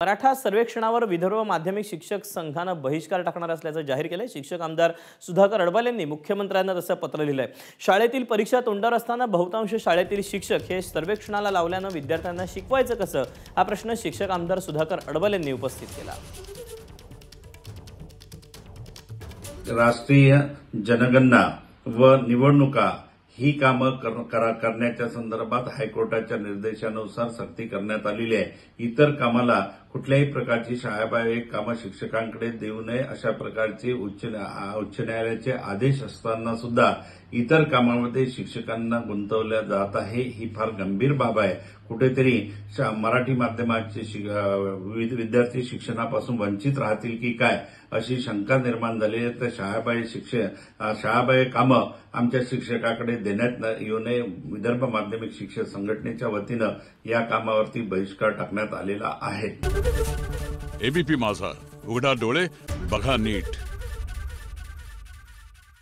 मराठा सर्वेक्षणावर विदर्भ माध्यमिक शिक्षक संघानं बहिष्कार टाकणार असल्याचं जाहीर केलंय। शिक्षक आमदार सुधाकर अडबाल यांनी मुख्यमंत्र्यांना तसं पत्र लिहिलंय। शाळेतील परीक्षा तोंडावर असताना बहुतांश शाळेतील शिक्षक हे सर्वेक्षणाला लावल्यानं विद्यार्थ्यांना शिकवायचं कसं, हा प्रश्न शिक्षक आमदार सुधाकर अडबाल यांनी उपस्थित केला। राष्ट्रीय जनगणना व निवडणुका ही कामं करण्याच्या संदर्भात हायकोर्टाच्या निर्देशानुसार सक्ती करण्यात आलेली आहे। इतर कामाला कुठल्याही प्रकारची शाळाबाह्य कामं शिक्षकांकडे देऊ नये अशा प्रकारचे उच्च न्यायालयाचे आदेश असताना सुद्धा इतर कामामध्ये शिक्षकांना गुंतवल्या जात आहे, ही फार गंभीर बाब आहे। कुठेतरी मराठी माध्यमाचे विद्यार्थी शिक्षणापासून वंचित राहतील की काय अशी शंका निर्माण झाली आहे। तर शाळाबाह्य कामं आमच्या शिक्षकाकडे देण्यात येऊ नये, विदर्भ माध्यमिक शिक्षक संघटनेच्या वतीनं या कामावरती बहिष्कार टाकण्यात आलेला आहे। एबीपी माझा, उघडा डोळे बघा नीट।